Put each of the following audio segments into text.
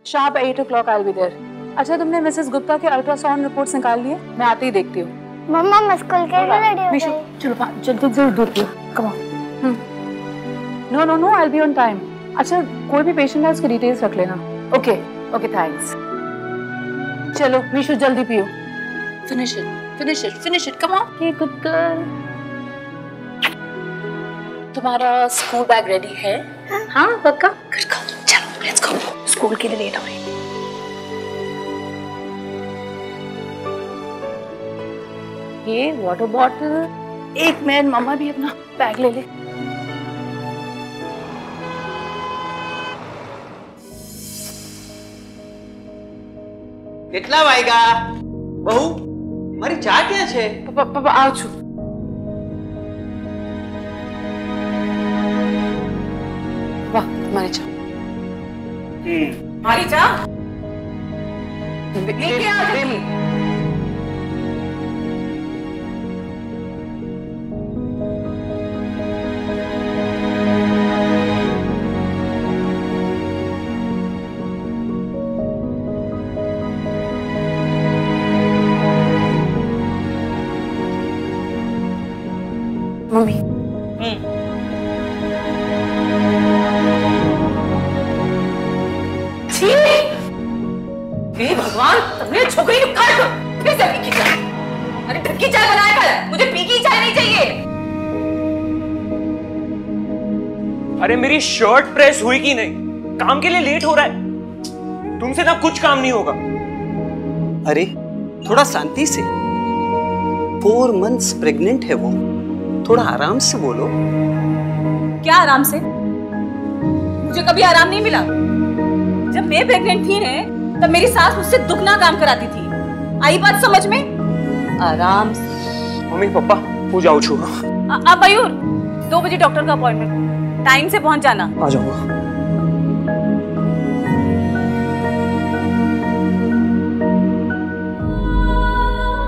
Sharp 8 o'clock I'll be there. अच्छा तुमने Mrs Gupta के अल्ट्रासाउंड रिपोर्ट्स निकाल लिए? मैं आते ही देखती हूँ। मम्मा मैं स्कूल के लिए रेडी हो गई। चलो जल्दी जल्दी दूध पियो। Come on. No I'll be on time. अच्छा कोई भी पेशेंट है उसके डिटेल्स रख लेना। Okay thanks. चलो मीशु जल्दी पियो। Finish it. Come on. Okay, good girl. तुम्हारा स्कूल बैग रेडी है? हाँ पक्का? चलो लेट्स गो। स्कूल के लिए लेट हो रही है। ये वाटर बॉटल। एक मिनट मम्मा भी अपना बैग ले ले। કેટલા વાગ્યા? બહુ મારી ચા ક્યાં છે? પાપા આવ છું। વાહ તમારી ચા। मारी चा लेके आ जल्दी। मम्मी हे भगवान तुमने छोकरी को काट दो। फिर से पी की चाय। अरे ढक्की चाय बनाया कर, मुझे पी की चाय नहीं चाहिए। अरे मेरी शर्ट प्रेस हुई कि नहीं? काम के लिए लेट हो रहा है। तुमसे ना कुछ काम नहीं होगा। अरे थोड़ा शांति से। 4 months प्रेग्नेंट है वो, थोड़ा आराम से बोलो। क्या आराम से? मुझे कभी आराम नहीं मिला। जब मैं प्रेग्नेंट थी ने तब मेरी सास मुझसे दुगना काम कराती थी। आई बात समझ में? आराम से। मम्मी पापा हो जाओ छू। अब मयूर 2 बजे डॉक्टर का अपॉइंटमेंट, टाइम से पहुंच जाना। आ जाऊंगा।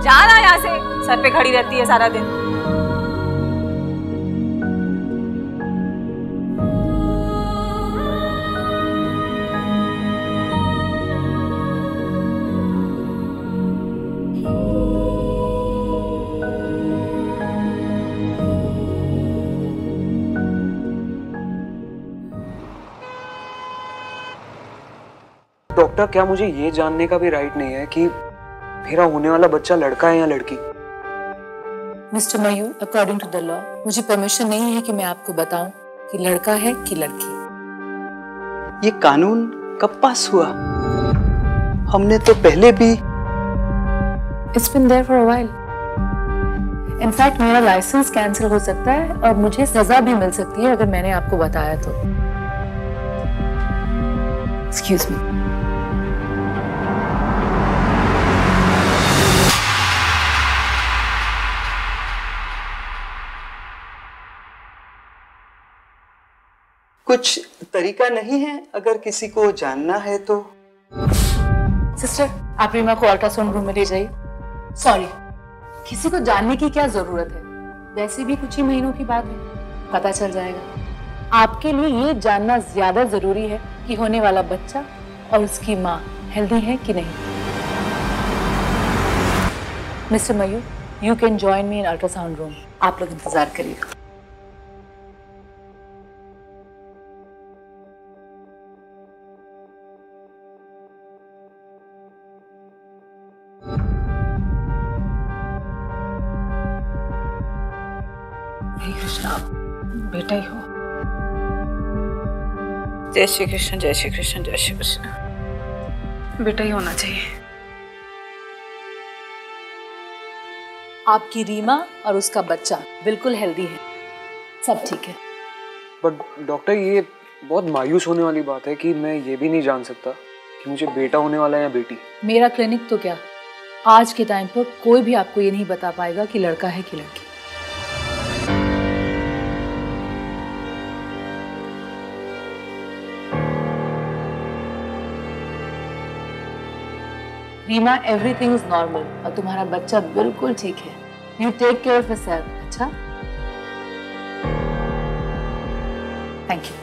जाना यहाँ से, सर पे खड़ी रहती है सारा दिन। डॉक्टर क्या मुझे ये जानने का भी राइट नहीं है कि मेरा होने वाला बच्चा लड़का है या लड़की? Mister Mayur, according to the law मुझे परमिशन नहीं है कि मैं आपको बताऊं कि लड़का है कि लड़की। ये कानून कब पास हुआ? हमने तो पहले भी। It's been there for a while. In fact, मेरा लाइसेंस कैंसिल हो सकता है और मुझे सजा भी मिल सकती है अगर मैंने आपको बताया तो। Excuse me. कुछ तरीका नहीं है अगर किसी को जानना है तो? सिस्टर, आप रीमा को अल्ट्रासाउंड रूम में ले जाइए। सॉरी, किसी को जानने की क्या जरूरत है? वैसे भी कुछ ही महीनों की बात है, पता चल जाएगा। आपके लिए ये जानना ज्यादा जरूरी है कि होने वाला बच्चा और उसकी माँ हेल्दी है कि नहीं। Mister Mayur, you can join me in ultrasound room. आप लोग इंतजार करिएगा। कृष्णा, बेटा ही हो। जय श्री कृष्ण, जय श्री कृष्ण, जय श्री कृष्ण। बेटा ही होना चाहिए। आपकी रीमा और उसका बच्चा बिल्कुल हेल्दी है, सब ठीक है। बट डॉक्टर ये बहुत मायूस होने वाली बात है कि मैं ये भी नहीं जान सकता कि मुझे बेटा होने वाला है या बेटी। मेरा क्लिनिक तो क्या, आज के टाइम पर कोई भी आपको ये नहीं बता पाएगा कि लड़का है कि लड़की। रीमा, एवरीथिंग इज नॉर्मल और तुम्हारा बच्चा बिल्कुल ठीक है। You take care of yourself. अच्छा, थैंक यू।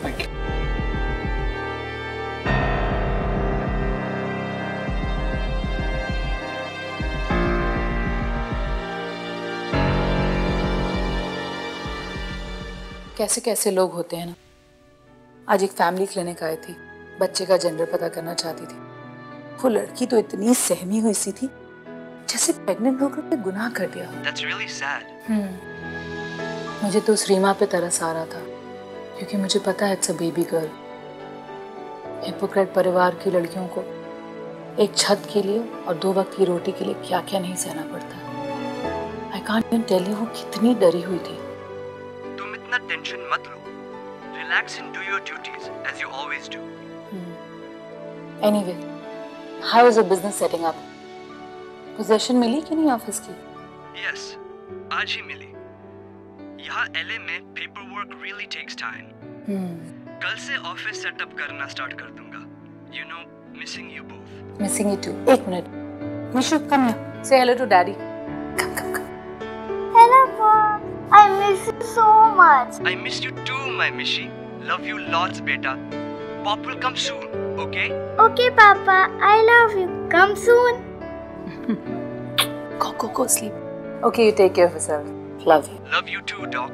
कैसे कैसे लोग होते हैं ना। आज एक फैमिली क्लिनिक आई थी, बच्चे का जेंडर पता करना चाहती थी। वो लड़की तो इतनी सहमी हुई सी थी जैसे प्रेग्नेंट होकर के गुनाह कर दिया। That's really sad. मुझे तो उस रीमा पे तरस आ रहा था क्योंकि मुझे पता है it's a baby girl. Hypocrite परिवार की लड़कियों को एक छत के लिए और 2 वक्त की रोटी के लिए क्या क्या नहीं सहना पड़ता। I can't even tell you वो कितनी डरी हुई थी। तुम इतना टेंशन मत लो। Relax and do your duties as you always do. Anyway, how is your business setting up? Position मिली कि नहीं ऑफिस की? Yes, आज ही मिली। यहाँ LA में paperwork really takes time. कल से ऑफिस सेटअप करना स्टार्ट कर दूंगा। You know, missing you both. Missing you too. 1 minute. Mishu, come here. Say hello to daddy. Come. Hello, Pop. I miss you so much. I miss you too, my Mishi. Love you lots, beta. Pop will come soon, okay? Okay, Papa. I love you. Come soon. Go sleep. Okay, you take care of yourself. Love you. Love you too, Doc.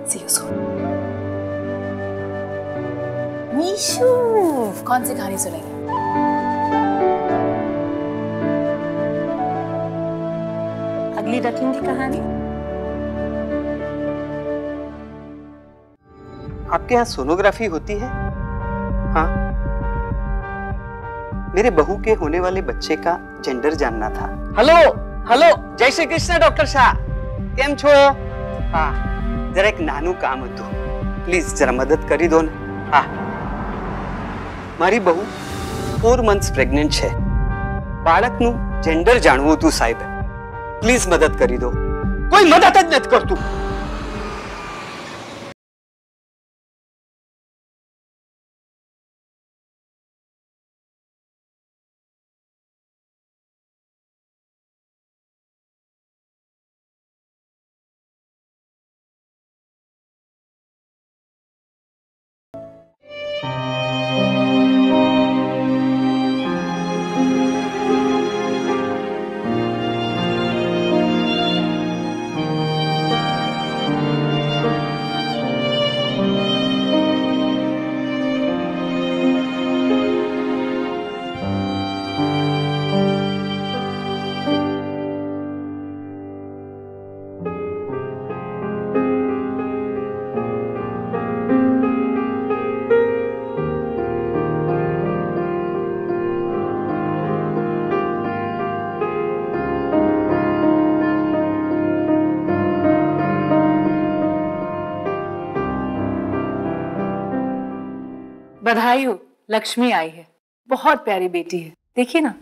See you soon. मीशू, कौन सी कहानी सुनेंगे? अगली duckling की कहानी? आपके यहाँ sonography होती है? हाँ। मेरे बहू के होने वाले बच्चे का जेंडर जानना था। हेलो, जय श्री कृष्ण डॉक्टर शाह। केम छो? हाँ, जरा एक नानू काम હતું। प्लीज जरा मदद करी दो ना। हाँ, મારી બહુ 4 months પ્રેગ્નન્ટ છે। બાળકનું જેન્ડર જાણવું હતું સાહેબ। પ્લીઝ મદદ કરી દો। કોઈ મદદ જ નથી કરતું। बधाई हो, लक्ष्मी आई है। बहुत प्यारी बेटी है, देखिए ना।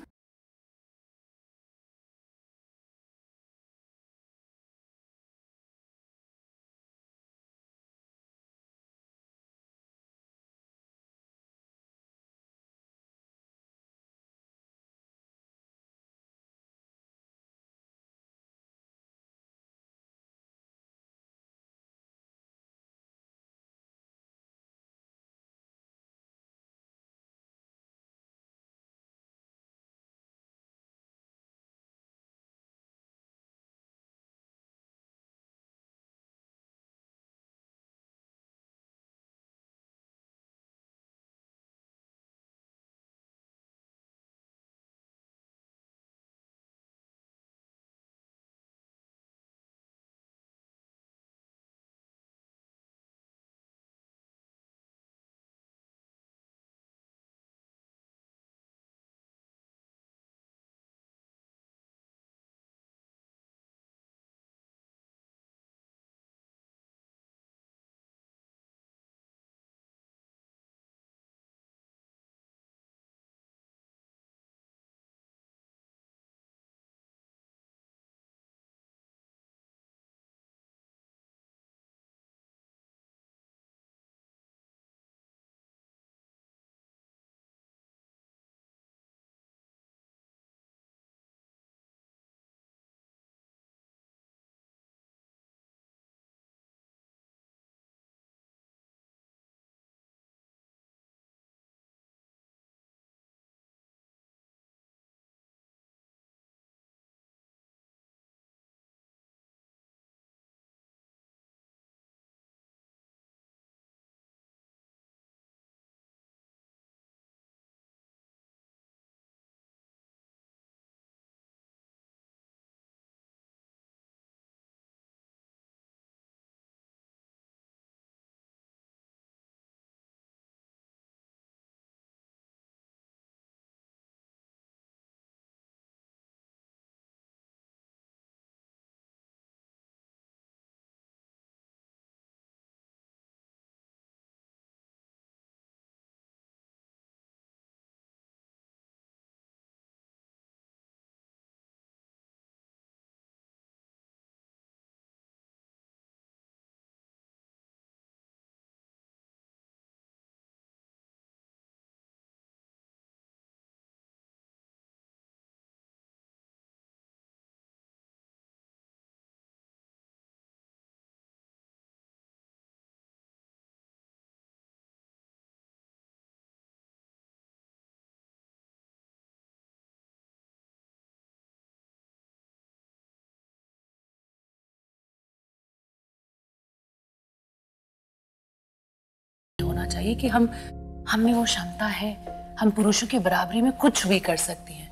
चाहिए कि हम में वो क्षमता है, हम पुरुषों की बराबरी में कुछ भी कर सकती हैं।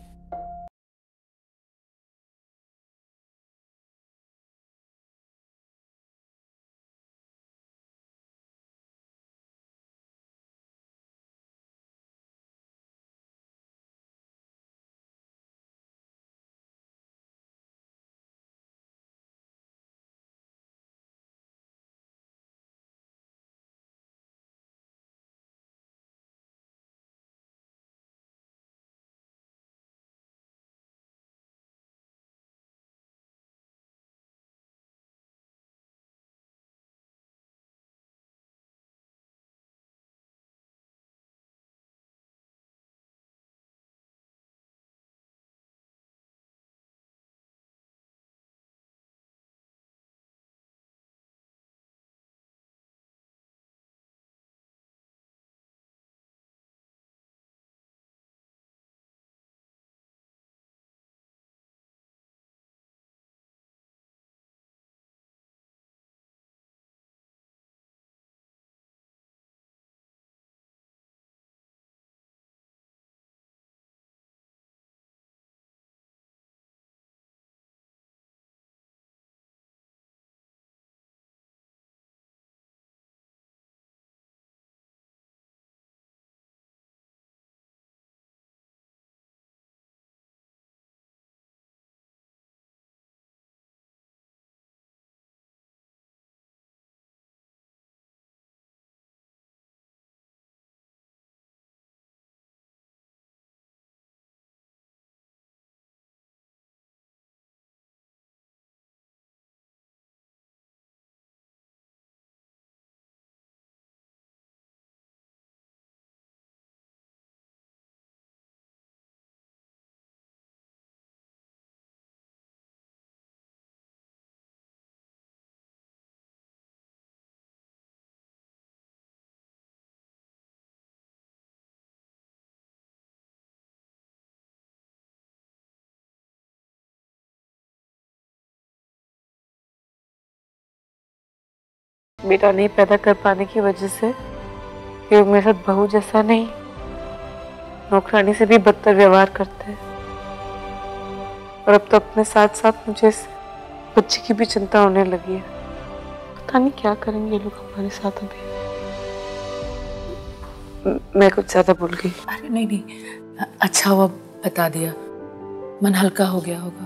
बेटा नहीं पैदा कर पाने की वजह से ये मेरे साथ बहू जैसा नहीं, नौकरानी से भी बदतर व्यवहार करते हैं। और अब तो अपने साथ साथ मुझे इस बच्चे की भी चिंता होने लगी है। पता नहीं क्या करेंगे ये लोग हमारे साथ अभी। मैं कुछ ज्यादा भूल गई। अरे नहीं नहीं, अच्छा हुआ बता दिया, मन हल्का हो गया होगा।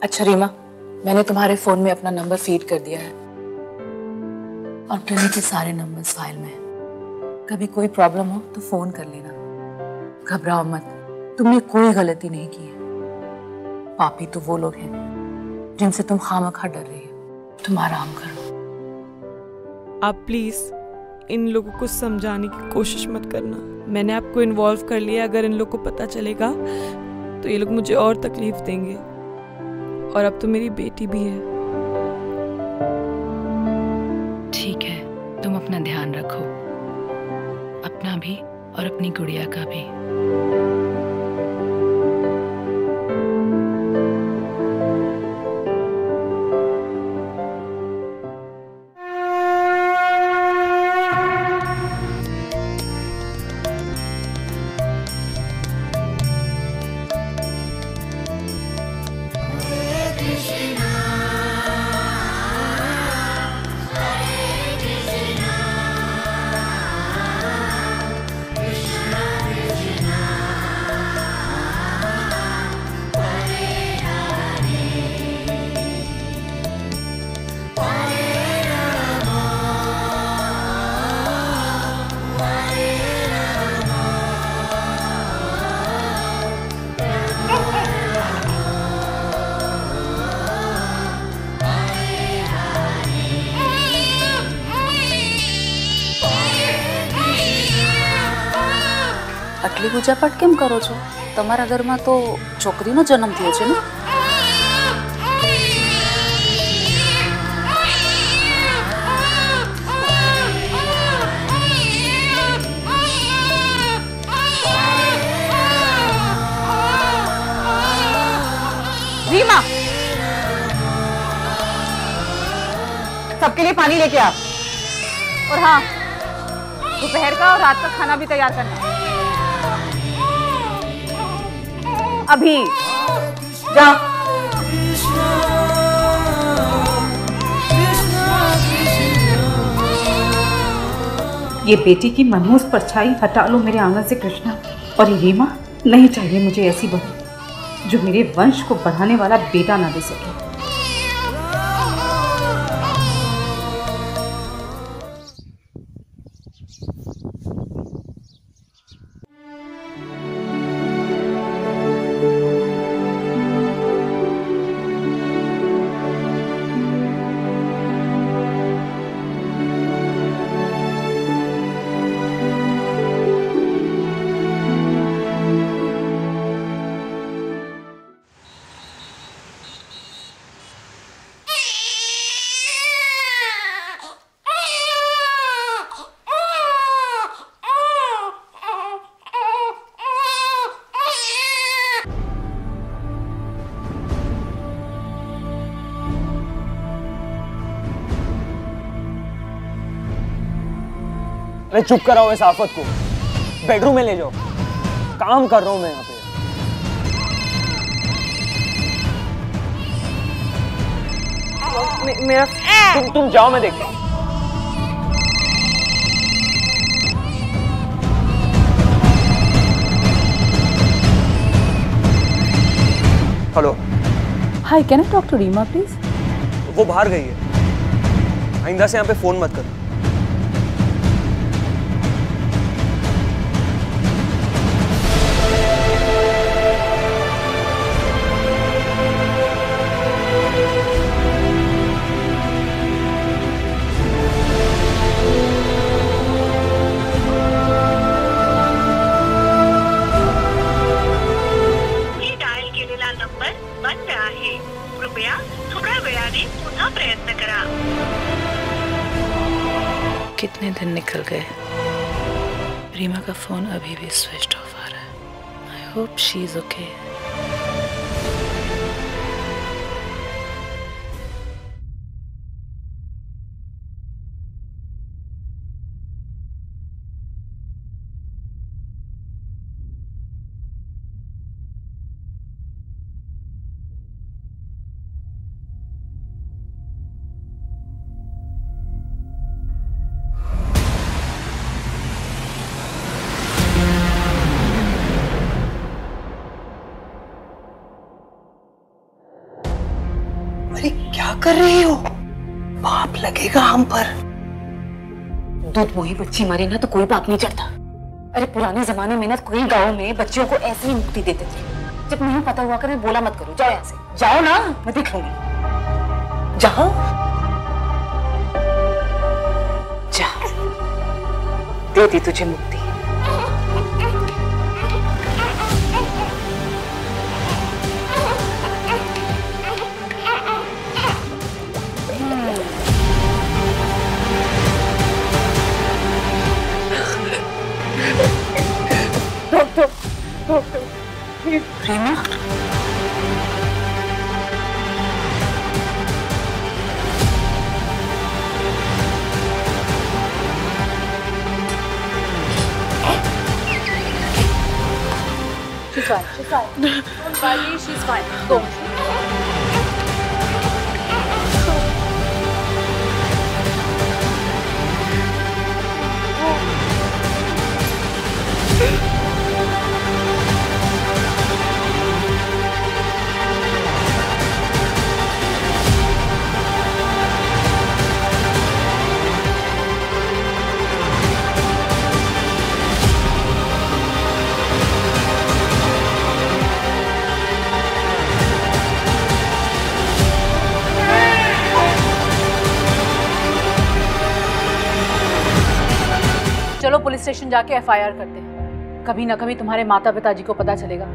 अच्छा रीमा, मैंने तुम्हारे फोन में अपना नंबर फीड कर दिया है और क्लिनिक के सारे नंबर्स फाइल में हैं। कभी कोई प्रॉब्लम हो तो फोन कर लेना। घबराओ मत, तुमने कोई गलती नहीं की है। पापी तो वो लोग हैं जिनसे तुम खामखा डर रही हो। तुम आराम करो। आप प्लीज इन लोगों को समझाने की कोशिश मत करना। मैंने आपको इन्वॉल्व कर लिया। अगर इन लोगों को पता चलेगा तो ये लोग मुझे और तकलीफ देंगे। और अब तो मेरी बेटी भी है। ठीक है, तुम अपना ध्यान रखो, अपना भी और अपनी गुड़िया का भी। આટલી પૂજાપાઠ કેમ કરો છો? તમારા ઘરમાં તો છોકરીનો જન્મ થયો છે ને? रीमा, सबके लिए पानी लेके आ। और हाँ, दोपहर का और रात का खाना भी तैयार करना अभी। जा। ये बेटी की मनहूस परछाई हटा लो मेरे आंगन से कृष्णा। और ये रीमा, नहीं चाहिए मुझे ऐसी बहू जो मेरे वंश को बढ़ाने वाला बेटा ना दे सके। अरे चुप कराओ इस आफत को, बेडरूम में ले जाओ, काम कर रहा हूं मैं यहाँ पे। मेरा तुम जाओ, मैं देखता हूँ। Hello. Hi, can I talk to Reema please? वो बाहर गई है, आइंदा से यहाँ पे फोन मत कर। कितने दिन निकल गए, रीमा का फोन अभी भी स्विच ऑफ आ रहा है। I hope she is okay. अरे क्या कर रही हो? पाप लगेगा हम पर। दूध मोही बच्ची मरे ना तो कोई पाप नहीं चढ़ता। अरे पुराने जमाने में ना कई गांवों में बच्चियों को ऐसे ही मुक्ति देते थे। जब नहीं पता हुआ कर बोला मत करो, जाओ यहाँ से, जाओ ना, मैं देख लूंगी। जाओ जा, दे दी तुझे मुक्ति। Reema, She's fine. She's fine. Don't worry, she's fine. Go. चलो पुलिस स्टेशन जाके एफआईआर करते हैं। कभी ना कभी तुम्हारे माता पिताजी को पता चलेगा।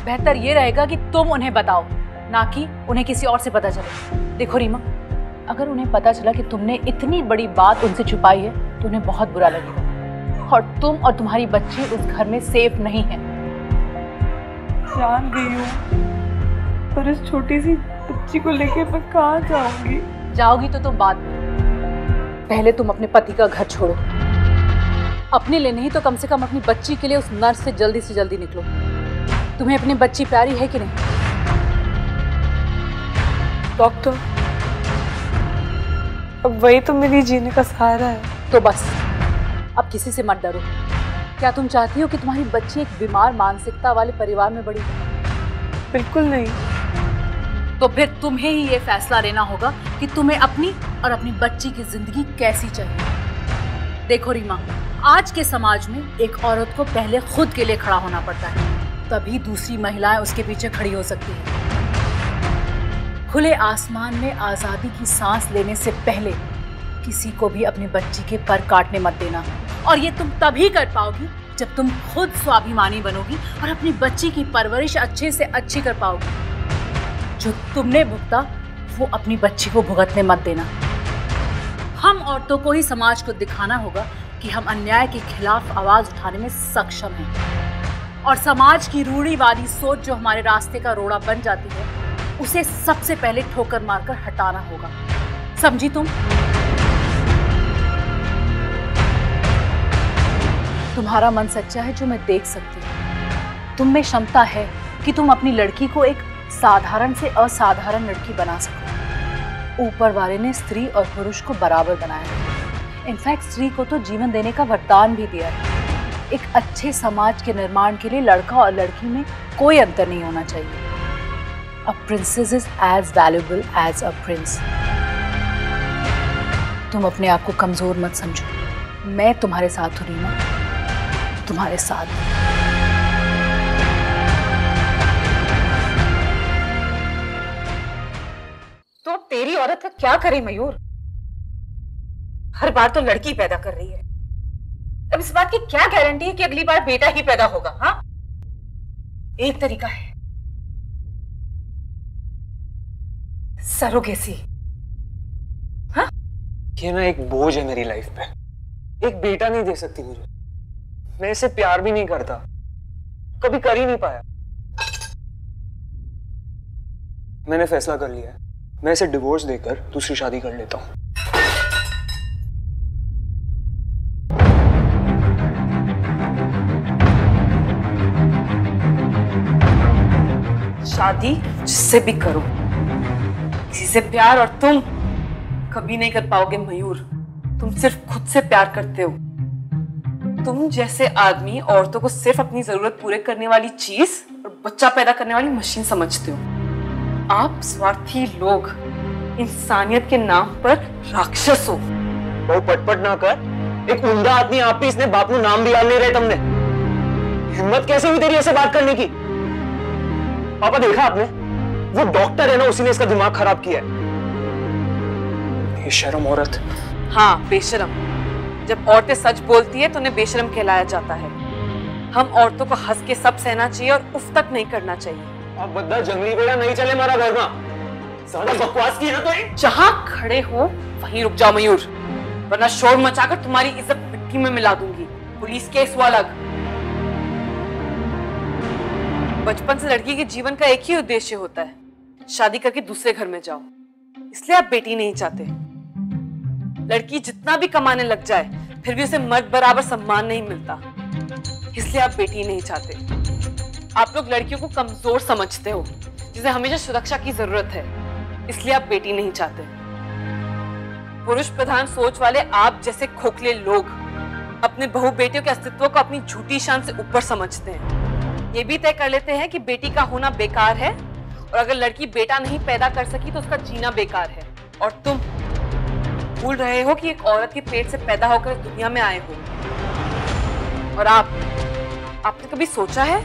बेहतर ये रहेगा कि तुम उन्हें बताओ, ना कि उन्हें किसी और से पता चले। देखो रीमा, अगर उन्हें पता चला कि तुमने इतनी बड़ी बात उनसे छुपाई है तो उन्हें बहुत बुरा लगेगा और तुम और तुम्हारी बच्ची उस घर में सेफ नहीं है। जान गई हूँ, पर इस छोटी सी बच्ची को लेके मैं कहाँ जाऊंगी? जाओगी तो तुम बाद में, पहले तुम अपने पति का घर छोड़ो। अपने लिए नहीं तो कम से कम अपनी बच्ची के लिए उस नर्स से जल्दी निकलो। तुम्हें अपनी बच्ची प्यारी है कि नहीं? डॉक्टर, अब वही तो मेरी जीने का सहारा है। तो बस अब किसी से मत डरो। क्या तुम चाहती हो कि तुम्हारी बच्ची एक बीमार मानसिकता वाले परिवार में बड़ी? बिल्कुल नहीं। तो फिर तुम्हें ही ये फैसला लेना होगा कि तुम्हें अपनी और अपनी बच्ची की जिंदगी कैसी चाहिए। देखो रीमा, आज के समाज में एक औरत को पहले खुद के लिए खड़ा होना पड़ता है, तभी दूसरी महिलाएं उसके पीछे खड़ी हो सकती हैं। खुले आसमान में आजादी की सांस लेने से पहले किसी को भी अपनी बच्ची के पर काटने मत देना। और ये तुम तभी कर पाओगी जब तुम खुद स्वाभिमानी बनोगी और अपनी बच्ची की परवरिश अच्छे से अच्छी कर पाओगी। जो तुमने भुगता वो अपनी बच्ची को भुगतने मत देना। हम औरतों को ही समाज को दिखाना होगा कि हम अन्याय के खिलाफ आवाज उठाने में सक्षम हैं। और समाज की रूढ़िवादी सोच जो हमारे रास्ते का रोड़ा बन जाती है, उसे सबसे पहले ठोकर मारकर हटाना होगा। समझी तुम? तुम्हारा मन सच्चा है जो मैं देख सकती हूँ। तुम में क्षमता है कि तुम अपनी लड़की को एक साधारण से असाधारण लड़की बना सको। ऊपर वाले ने स्त्री और पुरुष को बराबर बनाया है। इनफैक्ट स्त्री को तो जीवन देने का वरदान भी दिया है। एक अच्छे समाज के निर्माण के लिए लड़का और लड़की में कोई अंतर नहीं होना चाहिए। A princess is as valuable as a prince. तुम अपने आप को कमजोर मत समझो। मैं तुम्हारे साथ हूँ रीमा, तुम्हारे साथ। तो तेरी औरत का क्या करे मयूर? हर बार तो लड़की पैदा कर रही है। अब इस बात की क्या गारंटी है कि अगली बार बेटा ही पैदा होगा? हाँ, एक तरीका है, सरोगेसी। हाँ? ये ना एक बोझ है मेरी लाइफ पे। एक बेटा नहीं दे सकती मुझे। मैं इसे प्यार भी नहीं करता, कभी कर ही नहीं पाया। मैंने फैसला कर लिया है, मैं इसे डिवोर्स देकर दूसरी शादी कर लेता हूं। शादी जिससे भी करो, किसी से प्यार और तुम कभी नहीं कर पाओगे मयूर। तुम सिर्फ खुद से प्यार करते हो। तुम जैसे आदमी औरतों को सिर्फ अपनी जरूरत पूरे करने वाली चीज और बच्चा पैदा करने वाली मशीन समझते हो। आप स्वार्थी लोग इंसानियत के नाम पर राक्षस हो। बहुत पटपट ना कर। एक उम्दा आदमी आप भी इसने बाप नु नाम भी याद नहीं रहे तुमने। हिम्मत कैसे हुई तेरी ऐसे बात करने की? पापा देखा आपने, वो डॉक्टर है ना, उसी ने इसका दिमाग खराब किया है। बेशरम औरत। हाँ, बेशरम। जब औरतें सच बोलती है तो उन्हें बेशरम कहलाया जाता है। हम औरतों को हंस के सब सहना चाहिए और उफ तक नहीं करना चाहिए। आप बद्दा जंगली बेड़ा नहीं चले मारा घर में। ज्यादा बकवास की ना तो जहां खड़े हो वहीं रुक जाओ मयूर, वरना शोर मचाकर तुम्हारी इज्जत मिट्टी में मिला दूंगी। पुलिस केस वो अलग। बचपन से लड़की के जीवन का एक ही उद्देश्य होता है, शादी करके दूसरे घर में जाओ। इसलिए आप बेटी नहीं चाहते। लड़की जितना भी कमाने लग जाए फिर भी उसे मर्द बराबर सम्मान नहीं मिलता, इसलिए आप बेटी नहीं चाहते। आप लोग लड़कियों को कमजोर समझते हो, जिसे हमेशा सुरक्षा की जरूरत है, इसलिए आप बेटी नहीं चाहते। पुरुष प्रधान सोच वाले आप जैसे खोखले लोग अपने बहू बेटियों के अस्तित्व को अपनी झूठी शान से ऊपर समझते हैं। ये भी तय कर लेते हैं कि बेटी का होना बेकार है और अगर लड़की बेटा नहीं पैदा कर सकी तो उसका जीना बेकार है। और तुम भूल रहे हो कि एक औरत के पेट से पैदा होकर दुनिया में आए हो। और आपने कभी सोचा है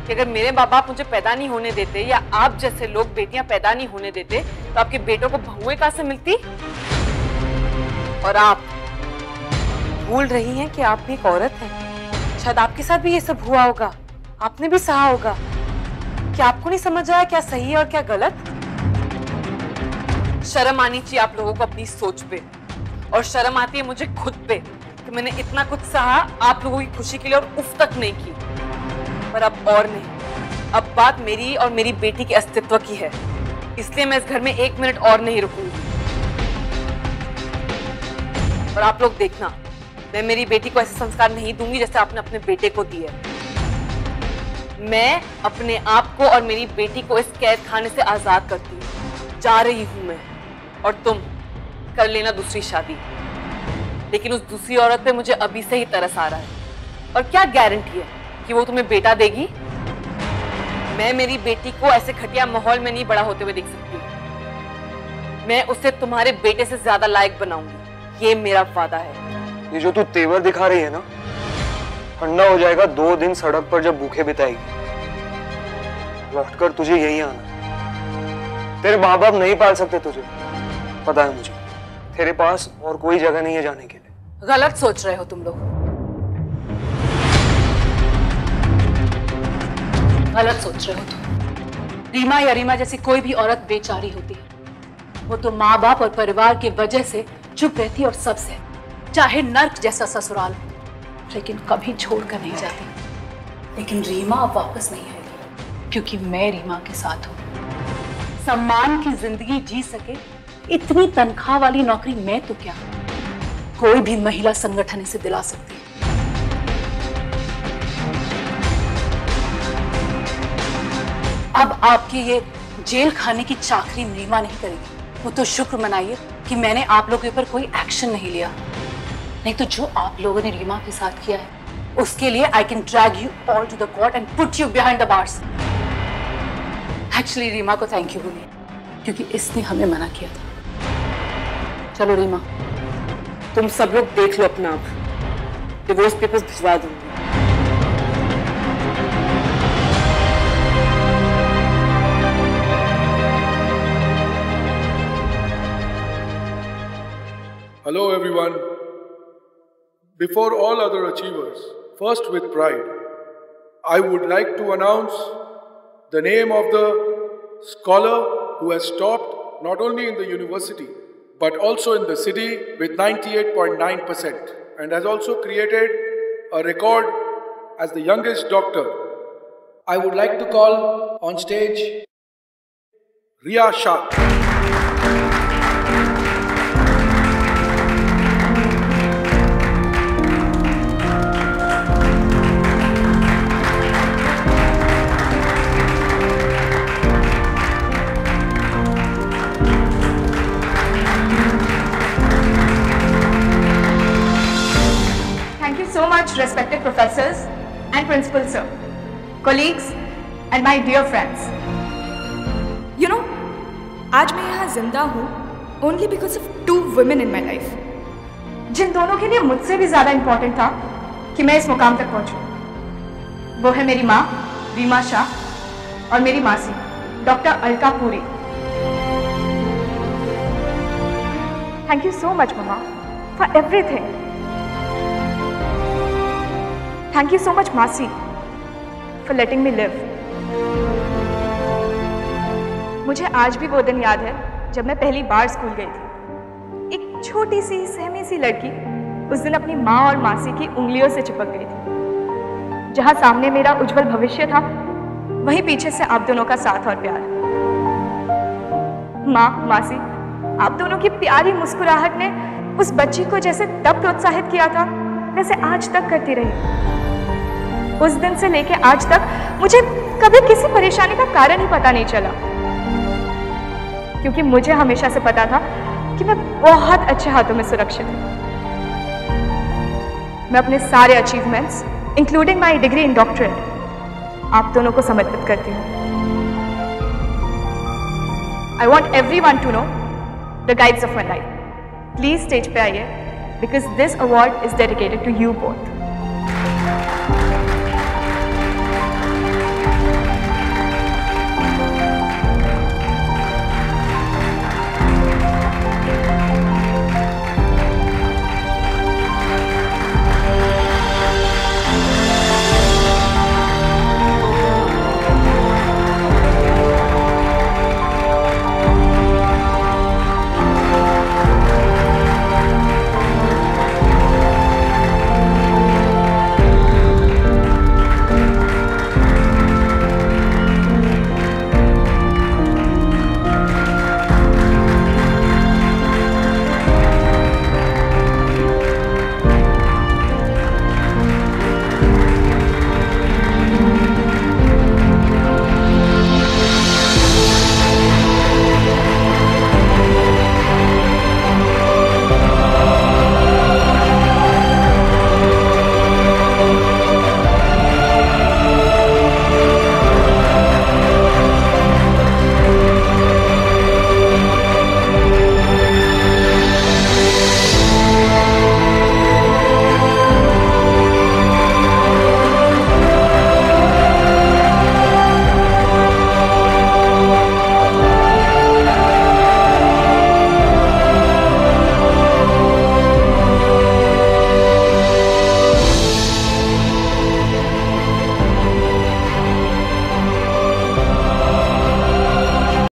कि अगर मेरे माँ बाप मुझे पैदा नहीं होने देते या आप जैसे लोग बेटियां पैदा नहीं होने देते तो आपके बेटों को बहुएं कहां से मिलती? और आप भूल रही हैं कि आप भी एक औरत हैं। शायद आपके साथ भी ये सब हुआ होगा, आपने भी सहा होगा। क्या आपको नहीं समझ आया क्या सही है और क्या गलत? शर्म आनी चाहिए आप लोगों को अपनी सोच पे, और शर्म आती है मुझे खुद पे कि मैंने इतना कुछ सहा आप लोगों की खुशी के लिए और उफ तक नहीं की। पर अब और नहीं, अब बात मेरी और मेरी बेटी के अस्तित्व की है, इसलिए मैं इस घर में 1 मिनट और नहीं रुकूंगी। और आप लोग देखना, मैं मेरी बेटी को ऐसे संस्कार नहीं दूंगी जैसे आपने अपने बेटे को दिए। मैं अपने आप को और मेरी बेटी को इस कैद खाने से आजाद करती हूँ। जा रही हूँ मैं, और तुम कर लेना दूसरी शादी। लेकिन उस दूसरी औरत पे मुझे अभी से ही तरस आ रहा है, और क्या गारंटी है कि वो तुम्हें बेटा देगी? मैं मेरी बेटी को ऐसे घटिया माहौल में नहीं बड़ा होते हुए देख सकती। मैं उसे तुम्हारे बेटे से ज्यादा लायक बनाऊंगी, ये मेरा वादा है। ये जो तू तेवर दिखा रही है ना, ठंडा हो जाएगा 2 दिन सड़क पर जब भूखे बिताएगी। लौटकर तुझे यही आना। तेरे माँ बाप नहीं पाल सकते तुझे, पता है मुझे। तेरे पास और कोई जगह नहीं है जाने के लिए। गलत सोच रहे हो तुम लोग, गलत सोच रहे हो तुम। रीमा या रीमा जैसी कोई भी औरत बेचारी होती है। वो तो माँ बाप और परिवार की वजह से चुप रहती है और सबसे, चाहे नर्क जैसा ससुराल हो, लेकिन कभी छोड़कर नहीं जाती। लेकिन रीमा अब वापस नहीं आएगी, क्योंकि मैं रीमा के साथ हूँ। सम्मान की जिंदगी जी सके इतनी तनख्वाह वाली नौकरी मैं तो क्या, कोई भी महिला संगठन इसे दिला सकती है। अब आपकी ये जेल खाने की चाकरी रीमा नहीं करेगी। वो तो शुक्र मनाइए कि मैंने आप लोगों के ऊपर कोई एक्शन नहीं लिया, नहीं तो जो आप लोगों ने रीमा के साथ किया है उसके लिए I can drag you all to the court and put you behind the bars. Actually Reema को थैंक यू बोलिए, क्योंकि इसने हमें मना किया था। चलो रीमा, तुम सब लोग देख लो अपना आप, डिवोर्स पेपर्स भिजवा दूंगी। Hello everyone. Before all other achievers, first with pride, I would like to announce the name of the scholar who has topped not only in the university but also in the city with 98.9% and has also created a record as the youngest doctor. I would like to call on stage Riya Shah. So much respected professors and principals sir, colleagues and my dear friends. You know, आज मैं यहाँ जिंदा हूँ only because of 2 women in my life. जिन दोनों के लिए मुझसे भी ज्यादा इंपॉर्टेंट था कि मैं इस मुकाम तक पहुंचूं। वो है मेरी माँ रीमा शाह और मेरी मासी doctor Alka Puri. Thank you so much mama for everything. Thank you so much, Masi, for letting me live. मुझे आज भी वो दिन याद है जब मैं पहली बार स्कूल गई थी। एक छोटी सी सहमी सी लड़की उस दिन अपनी माँ और मासी की उंगलियों से चिपक गई थी। जहाँ सामने मेरा उज्जवल भविष्य था, वहीं पीछे से आप दोनों का साथ और प्यार। माँ, मासी, आप दोनों की प्यारी मुस्कुराहट ने उस बच्ची को जैसे तब प्रोत्साहित किया था, वैसे आज तक करती रही। उस दिन से लेके आज तक मुझे कभी किसी परेशानी का कारण ही पता नहीं चला, क्योंकि मुझे हमेशा से पता था कि मैं बहुत अच्छे हाथों में सुरक्षित हूँ। मैं अपने सारे achievements including my degree in doctorate आप दोनों को समर्पित करती हूँ। I want everyone to know the guides of my life. Please stage पे आइए, because this award is dedicated to you both.